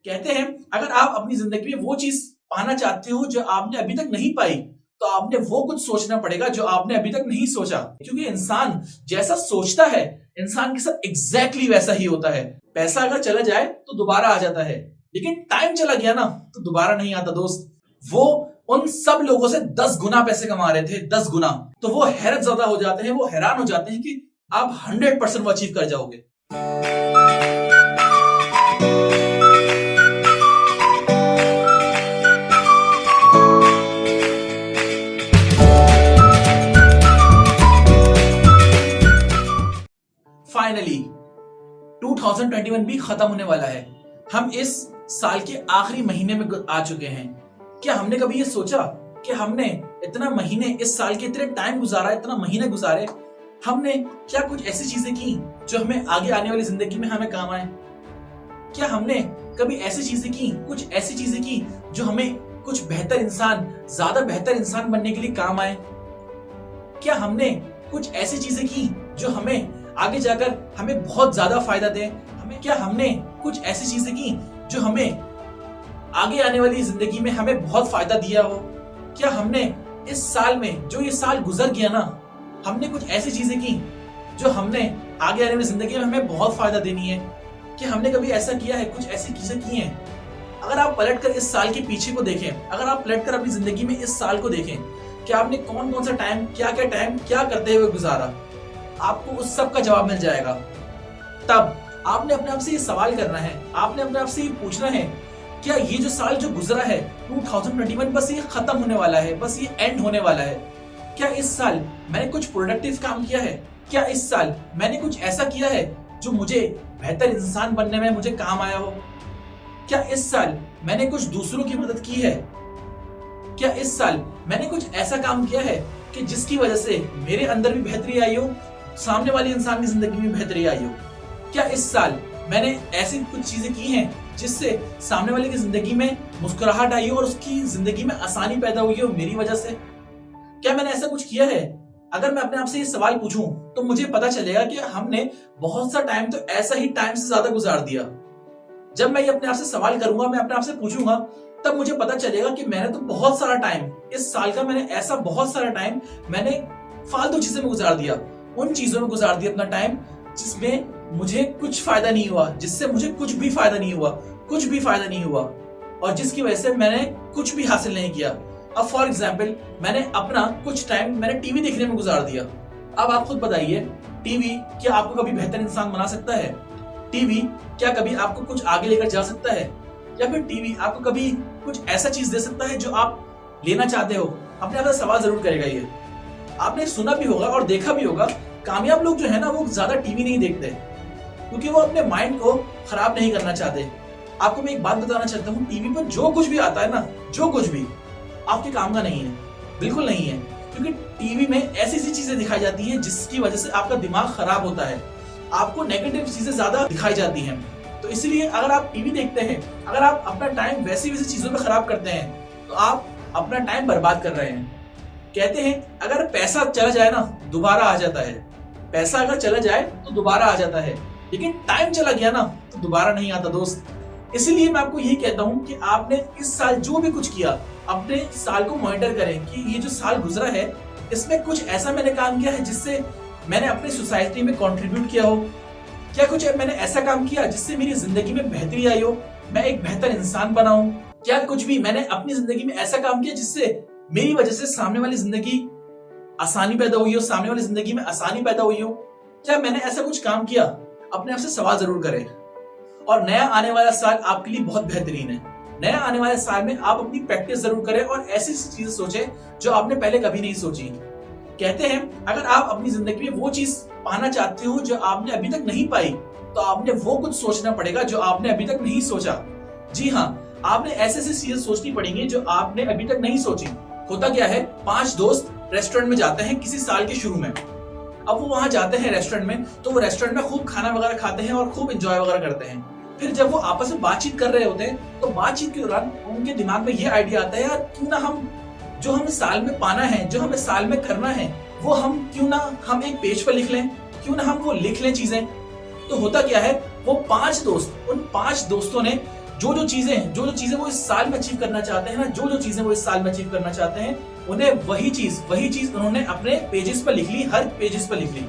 कहते हैं अगर आप अपनी जिंदगी में वो चीज पाना चाहते हो जो आपने अभी तक नहीं पाई, तो आपने वो कुछ सोचना पड़ेगा जो आपने अभी तक नहीं सोचा। क्योंकि इंसान जैसा सोचता है इंसान के साथ एग्जैक्टली वैसा ही होता है। पैसा अगर चला जाए तो दोबारा आ जाता है, लेकिन टाइम चला गया ना तो दोबारा नहीं आता दोस्त। वो उन सब लोगों से 10 गुना पैसे कमा रहे थे, 10 गुना। तो वो हैरत ज़्यादा हो जाते हैं, वो हैरान हो जाते हैं कि आप 100% वो अचीव कर जाओगे। फाइनली 2021 भी खत्म होने वाला है। हम इस साल के आखिरी महीने में आ चुके हैं। क्या हमने कभी ये सोचा कि हमने इतना महीने इस साल के इतने टाइम गुजारा, इतना महीने गुजारे, हमने क्या कुछ ऐसी चीजें की जो हमें आगे आने वाली जिंदगी में हमें काम आए? क्या हमने कभी ऐसी चीजें की, कुछ ऐसी चीजें की जो हमें कुछ बेहतर इंसान, ज्यादा बेहतर इंसान बनने के लिए काम आए? क्या हमने कुछ ऐसी चीजें की जो हमें आगे जाकर हमें बहुत ज्यादा फायदा दे? क्या हमने कुछ ऐसी चीजें की जो हमें आगे आने वाली जिंदगी में हमें बहुत फायदा दिया हो? क्या हमने इस साल में, जो ये साल गुजर गया ना, हमने कुछ ऐसी चीजें की जो हमने आगे आने वाली जिंदगी में हमें बहुत फायदा देनी है? क्या हमने कभी ऐसा किया है, कुछ ऐसी चीजें की हैं? अगर आप पलटकर इस साल के पीछे को देखें, अगर आप पलटकर अपनी जिंदगी में इस साल को देखें कि आपने कौन कौन सा टाइम, क्या क्या टाइम क्या करते हुए गुजारा, आपको उस सब का जवाब मिल जाएगा। तब आपने अपने आप से ये सवाल करना है, आपने अपने आप से ये पूछना है, क्या ये जो साल जो गुजरा है 2021 बस ये खत्म होने वाला है, बस ये एंड होने वाला है? क्या इस साल मैंने कुछ प्रोडक्टिव काम किया है? क्या इस साल मैंने कुछ ऐसा किया है जो मुझे बेहतर इंसान बनने में मुझे काम आया हो? क्या इस साल मैंने कुछ दूसरों की मदद की है? क्या इस साल मैंने कुछ ऐसा काम किया है कि जिसकी वजह से मेरे अंदर भी बेहतरी आई हो, सामने वाले इंसान की जिंदगी में बेहतरी आई हो? क्या इस साल मैंने ऐसी कुछ चीजें की हैं जिससे सामने वाले की जिंदगी में मुस्कुराहट आई हो और उसकी जिंदगी में आसानी पैदा हुई हो मेरी वजह से? क्या मैंने ऐसा कुछ किया है? अगर मैं अपने आप से ये सवाल पूछूं तो मुझे पता चलेगा कि हमने बहुत सा टाइम तो ऐसा ही टाइम से ज्यादा गुजार दिया। जब मैं ये अपने आप से सवाल करूंगा, मैं अपने आप से पूछूंगा, तब मुझे पता चलेगा कि मैंने तो बहुत सारा टाइम इस साल का, मैंने ऐसा बहुत सारा टाइम मैंने फालतू चीजों में गुजार दिया, उन चीजों में गुजार दिया अपना टाइम जिसमें मुझे कुछ फायदा नहीं हुआ, जिससे मुझे कुछ भी फायदा नहीं हुआ, कुछ भी फायदा नहीं हुआ, और जिसकी वजह से मैंने कुछ भी हासिल नहीं किया। अब फॉर एग्जाम्पल, मैंने अपना कुछ टाइम मैंने टीवी देखने में गुजार दिया। अब आप खुद बताइए, टीवी क्या आपको कभी बेहतर इंसान बना सकता है? टीवी क्या कभी आपको कुछ आगे लेकर जा सकता है? या फिर टीवी आपको कभी कुछ ऐसा चीज दे सकता है जो आप लेना चाहते हो? अपने आप से सवाल जरूर करेगा ये। आपने सुना भी होगा और देखा भी होगा, कामयाब लोग जो है ना वो ज्यादा टीवी नहीं देखते क्योंकि वो अपने माइंड को खराब नहीं करना चाहते। आपको मैं एक बात बताना चाहता हूँ, टीवी पर जो कुछ भी आता है ना, जो कुछ भी आपके काम का नहीं है, बिल्कुल नहीं है। क्योंकि टीवी में ऐसी ऐसी चीजें दिखाई जाती हैं जिसकी वजह से आपका दिमाग खराब होता है, आपको नेगेटिव चीजें ज्यादा दिखाई जाती हैं। तो इसलिए अगर आप टीवी देखते हैं, अगर आप अपना टाइम वैसी वैसी चीजों में खराब करते हैं तो आप अपना टाइम बर्बाद कर रहे हैं। कहते हैं अगर पैसा चला जाए ना दोबारा आ जाता है, पैसा अगर चला जाए तो दोबारा आ जाता है, लेकिन टाइम चला गया ना तो दोबारा नहीं आता दोस्त। इसलिए मैं आपको यही कहता हूं कि आपने इस साल जो भी कुछ किया, अपने साल को मॉनिटर करें कि ये जो साल गुजरा है इसमें कुछ ऐसा मैंने काम किया है जिससे मैंने अपनी सोसाइटी में कंट्रीब्यूट किया हो। क्या कुछ मैंने ऐसा काम किया जिससे मेरी जिंदगी में बेहतरी आई हो, मैं एक बेहतर इंसान बना हूं? क्या कुछ भी मैंने अपनी जिंदगी में ऐसा काम किया जिससे मेरी वजह से सामने वाली जिंदगी आसानी पैदा हुई हो, सामने वाली जिंदगी में आसानी पैदा हुई हो? क्या मैंने ऐसा कुछ काम किया? अपने आप से सवाल जरूर करें। और नया आने वाला साल आपके लिए बहुत बेहतरीन है। नया आने वाले साल में आप अपनी प्रैक्टिस जरूर करें और ऐसी चीजें सोचें जो आपने पहले कभी नहीं सोची। कहते हैं अगर आप अपनी जिंदगी में वो चीज पाना चाहते हो जो आपने अभी तक नहीं पाई, तो आपने वो कुछ सोचना पड़ेगा जो आपने अभी तक नहीं सोचा। जी हाँ, आपने ऐसे ऐसी चीजें सोचनी पड़ेंगी जो आपने अभी तक नहीं सोची। होता क्या है, 5 दोस्त रेस्टोरेंट में जाते हैं किसी साल के शुरू में। अब वो वहां जाते हैं रेस्टोरेंट में, तो वो रेस्टोरेंट में खूब खाना वगैरह खाते हैं और खूब एंजॉय वगैरह करते हैं। फिर जब वो आपस में बातचीत कर रहे होते हैं तो बातचीत के दौरान उनके दिमाग में ये आइडिया आता है, यार क्यों ना हम जो हमें साल में पाना है, जो हमें साल में करना है, वो क्यों ना हम एक पेज पर लिख लें, क्यों ना हम वो लिख लें चीजें। तो होता क्या है, वो 5 दोस्त, उन 5 दोस्तों ने जो जो चीजें वो इस साल में अचीव करना चाहते हैं ना, जो जो चीजें वो इस साल में अचीव करना चाहते हैं, उन्हें वही चीज उन्होंने अपने पेजेस पर लिख ली, हर पेजेस पर लिख ली।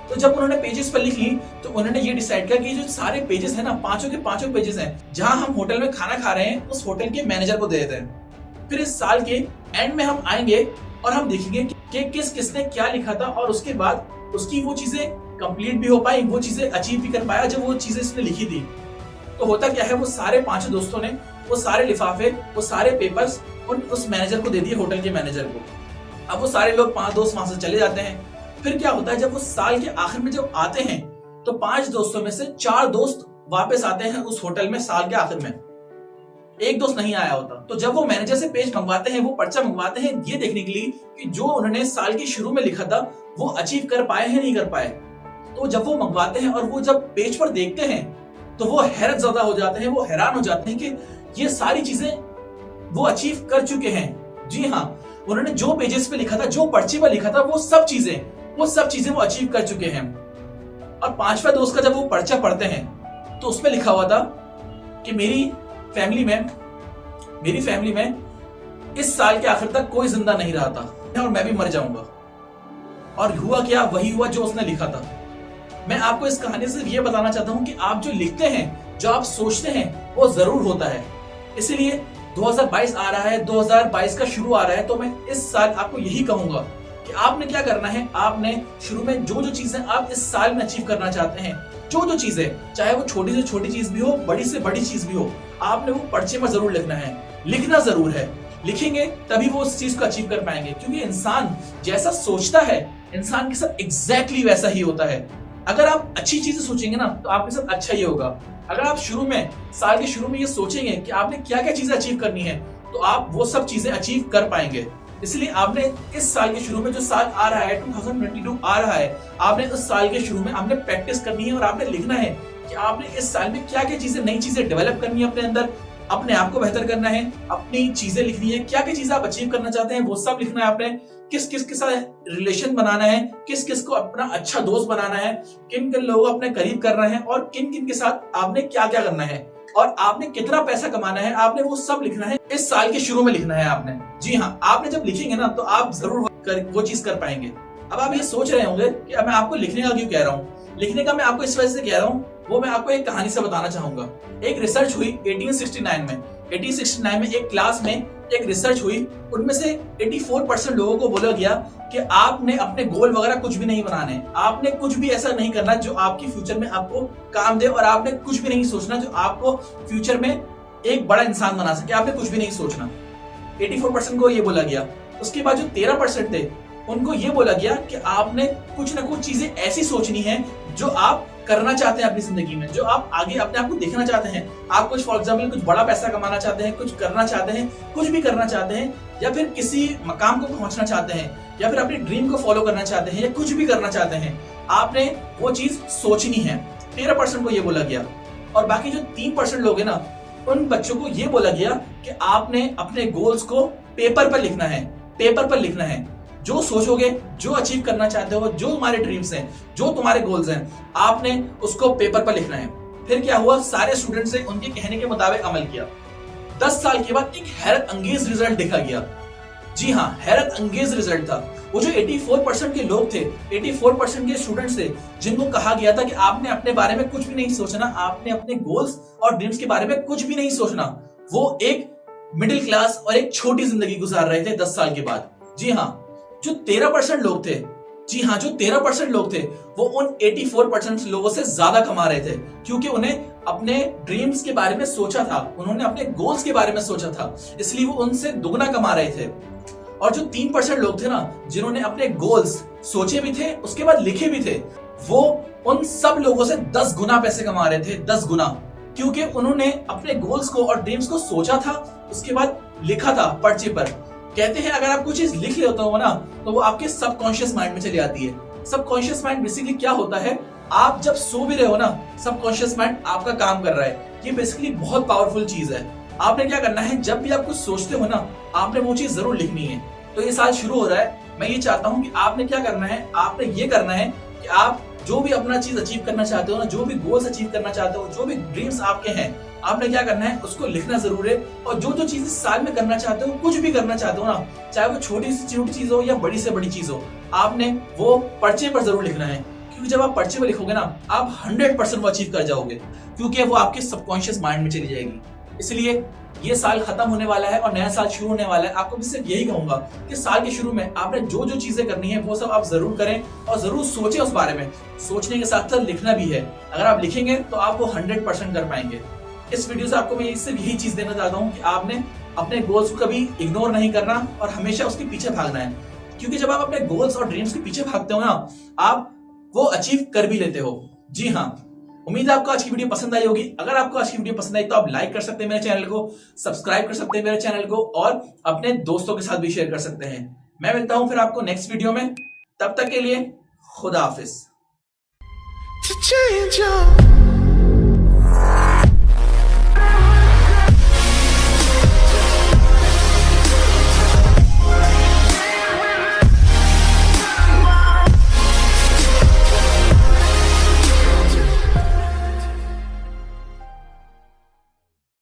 तो जब उन्होंने पेजेस पर लिख ली तो उन्होंने ये डिसाइड किया कि जो सारे पेजेस हैं ना, पांचों के पांचों पेजेस हैं, जहां हम होटल में खाना खा रहे हैं उस होटल के मैनेजर को दे देते हैं। फिर इस साल के एंड में हम आएंगे और हम देखेंगे कि किसने क्या लिखा था, और उसके बाद उसकी वो चीजें कंप्लीट भी हो पाई, वो चीजें अचीव भी कर पाया जो वो चीजें इसने लिखी थी। तो होता क्या है, वो सारे पांचों दोस्तों ने वो सारे लिफाफे, वो सारे पेपर्स उस मैनेजर को दे दिए, होटल के मैनेजर को। अब वो सारे लोग 5 दोस्त वहां से चले जाते हैं। फिर क्या होता है, जब वो साल के आखिर में जब आते हैं तो 5 दोस्तों में से 4 दोस्त वापस आते हैं उस होटल में साल के आखिर में, एक दोस्त नहीं आया होता। तो जब वो मैनेजर से पेज मंगवाते हैं, वो पर्चा मंगवाते हैं ये देखने के लिए कि जो उन्होंने साल के शुरू में लिखा था वो अचीव कर पाए हैं नहीं कर पाए। तो जब वो मंगवाते हैं और वो जब पेज पर देखते हैं तो वो हैरत ज़्यादा हो जाते हैं, वो हैरान हो जाते हैं कि ये सारी चीजें वो अचीव कर चुके हैं। जी हाँ, उन्होंने जो पेजेस पे लिखा था, जो पर्ची पर लिखा था, वो सब चीजें वो अचीव कर चुके हैं। और 5वां दोस्त का जब वो पर्चा पढ़ते हैं तो उसमें लिखा हुआ था कि मेरी फैमिली में इस साल के आखिर तक कोई जिंदा नहीं रहा था और मैं भी मर जाऊंगा। और हुआ क्या, वही हुआ जो उसने लिखा था। मैं आपको इस कहानी से ये बताना चाहता हूं कि आप जो लिखते हैं, जो आप सोचते हैं, वो जरूर होता है। इसीलिए 2022 आ रहा है, 2022 का शुरू आ रहा है, तो मैं इस साल आपको यही कहूंगा कि आपने क्या करना है, आपने शुरू में जो जो चीजें आप इस साल में अचीव करना चाहते हैं, जो जो चीजें, चाहे वो छोटी से छोटी चीज भी हो, बड़ी से बड़ी चीज भी हो, आपने वो पर्चे पर जरूर लिखना है। लिखना जरूर है, लिखेंगे तभी वो उस चीज को अचीव कर पाएंगे। क्योंकि इंसान जैसा सोचता है, इंसान के साथ एग्जैक्टली वैसा ही होता है। अगर आप अच्छी चीजें सोचेंगे ना तो आपके साथ अच्छा ही होगा। अगर आप साल के शुरू में ये सोचेंगे कि आपने क्या क्या चीजें अचीव करनी है, तो आप वो सब चीजें अचीव कर पाएंगे। इसलिए आपने इस साल के शुरू में, जो साल आ रहा है 2022 आ रहा है, आपने उस साल के शुरू में आपने प्रैक्टिस करनी है और आपने लिखना है कि आपने इस साल में क्या क्या चीजें, नई चीजें डेवलप करनी है अपने अंदर, अपने आप को बेहतर करना है, अपनी चीजें लिखनी है, क्या क्या चीजें आप अचीव करना चाहते हैं वो सब लिखना है आपने। किस किस के साथ रिलेशन बनाना है, किस किस को अपना अच्छा दोस्त बनाना है, किन किन लोगों को अपने करीब करना है, और किन किन के साथ आपने क्या क्या करना है, और आपने कितना पैसा कमाना है, आपने वो सब लिखना है। इस साल के शुरू में लिखना है आपने। जी हाँ, आपने जब लिखेंगे ना तो आप जरूर वो चीज कर पाएंगे। अब आप ये सोच रहे होंगे कि अब मैं आपको लिखने का क्यों कह रहा हूँ। लिखने का मैं आपको इस वजह से कह रहा हूँ, वो मैं आपको एक कहानी से बताना चाहूंगा। एक रिसर्च हुई 1869 में एक क्लास में एक रिसर्च हुई। उनमें से 84% लोगों को बोला गया कि आपने अपने गोल वगैरह कुछ भी नहीं बनाने, आपने कुछ भी ऐसा नहीं करना जो आपकी फ्यूचर में आपको काम दे, और आपने कुछ भी नहीं सोचना जो आपको फ्यूचर में एक बड़ा इंसान बना सके, आपने कुछ भी नहीं सोचना। 84% को ये बोला गया। उसके बाद जो 13% थे उनको ये बोला गया कि आपने कुछ ना कुछ चीजें ऐसी सोचनी है जो आप करना चाहते हैं अपनी जिंदगी में, जो आप आगे अपने आप को देखना चाहते हैं। आप कुछ फॉर एग्जाम्पल कुछ बड़ा पैसा कमाना चाहते हैं, कुछ करना चाहते हैं, कुछ भी करना चाहते हैं, या फिर किसी मकाम को पहुंचना चाहते हैं, या फिर अपनी ड्रीम को फॉलो करना चाहते हैं, या कुछ भी करना चाहते हैं, आपने वो चीज सोचनी है। 13% को ये बोला गया। और बाकी जो 3% लोग हैं ना, उन बच्चों को ये बोला गया कि आपने अपने गोल्स को पेपर पर लिखना है, पेपर पर लिखना है। जो सोचोगे, जो अचीव करना चाहते हो, जो तुम्हारे ड्रीम्स हैं, जो तुम्हारे गोल्स हैं, आपने उसको पेपर पर लिखना है। फिर क्या हुआ, सारे स्टूडेंट्स ने उनके कहने के मुताबिक अमल किया। 10 साल के बाद एक हैरत अंगेज रिजल्ट देखा गया। जी हाँ, हैरत अंगेज रिजल्ट था। वो जो 84% के लोग थे, 84% के स्टूडेंट्स थे, जिनको कहा गया था कि आपने अपने बारे में कुछ भी नहीं सोचना, आपने अपने गोल्स और ड्रीम्स के बारे में कुछ भी नहीं सोचना, वो एक मिडिल क्लास और एक छोटी जिंदगी गुजार रहे थे 10 साल के बाद। जी हाँ, जो 13% लोग थे, जी हाँ, जो 13% लोग थे, वो उन 84% लोगों से ज्यादा कमा रहे थे, क्योंकि उन्हें अपने ड्रीम्स के बारे में सोचा था, उन्होंने अपने गोल्स के बारे में सोचा था, इसलिए वो उनसे दुगना कमा रहे थे। और जो 3% लोग थे ना, जिन्होंने अपने गोल्स सोचे भी थे, उसके बाद लिखे भी थे, वो उन सब लोगों से 10 गुना पैसे कमा रहे थे, 10 गुना, क्योंकि उन्होंने अपने गोल्स को और ड्रीम्स को सोचा था, उसके बाद लिखा था पर्चे पर। कहते हैं अगर आप कुछ चीज लिख लेते हो ना, तो वो आपके सबकॉन्शियस माइंड में चली आती है। सबकॉन्शियस माइंड बेसिकली क्या होता है, आप जब सो भी रहे हो ना, सबकॉन्शियस माइंड आपका काम कर रहा है। ये बेसिकली बहुत पावरफुल चीज है। आपने क्या करना है, जब भी आप कुछ सोचते हो ना, आपने वो चीज जरूर लिखनी है। तो ये साल शुरू हो रहा है, मैं ये चाहता हूँ कि आपने क्या करना है, आपने ये करना है कि आप जो भी अपना चीज अचीव करना चाहते हो ना, जो भी गोल्स अचीव करना चाहते हो, जो भी ड्रीम्स आपके हैं, आपने क्या करना है, उसको लिखना जरूर है। और जो जो चीज इस साल में करना चाहते हो, कुछ भी करना चाहते हो ना, चाहे वो छोटी से छोटी चीज हो या बड़ी से बड़ी चीज हो, आपने वो पर्चे पर जरूर लिखना है। क्योंकि जब आप पर्चे पर लिखोगे ना, आप 100% वो अचीव कर जाओगे, क्योंकि वो आपके सबकॉन्शियस माइंड में चली जाएगी। इसलिए ये साल खत्म होने वाला है और नया साल शुरू होने वाला है। आपको भी सिर्फ यही कहूंगा कि साल के शुरू में आपने जो जो चीजें करनी है वो सब आप जरूर करें और जरूर सोचें उस बारे में। सोचने के साथ साथ लिखना भी है। अगर आप लिखेंगे तो आप वो 100% कर पाएंगे। इस वीडियो से आपको मैं सिर्फ यही चीज देना चाहता हूँ कि आपने अपने गोल्स को कभी इग्नोर नहीं करना और हमेशा उसके पीछे भागना है। क्योंकि जब आप अपने गोल्स और ड्रीम्स के पीछे भागते हो ना, आप वो अचीव कर भी लेते हो। जी हाँ, उम्मीद है आपको आज की वीडियो पसंद आई होगी। अगर आपको आज की वीडियो पसंद आई तो आप लाइक कर सकते हैं मेरे चैनल को, सब्सक्राइब कर सकते हैं मेरे चैनल को और अपने दोस्तों के साथ भी शेयर कर सकते हैं। मैं मिलता हूं फिर आपको नेक्स्ट वीडियो में। तब तक के लिए खुदा हाफिज।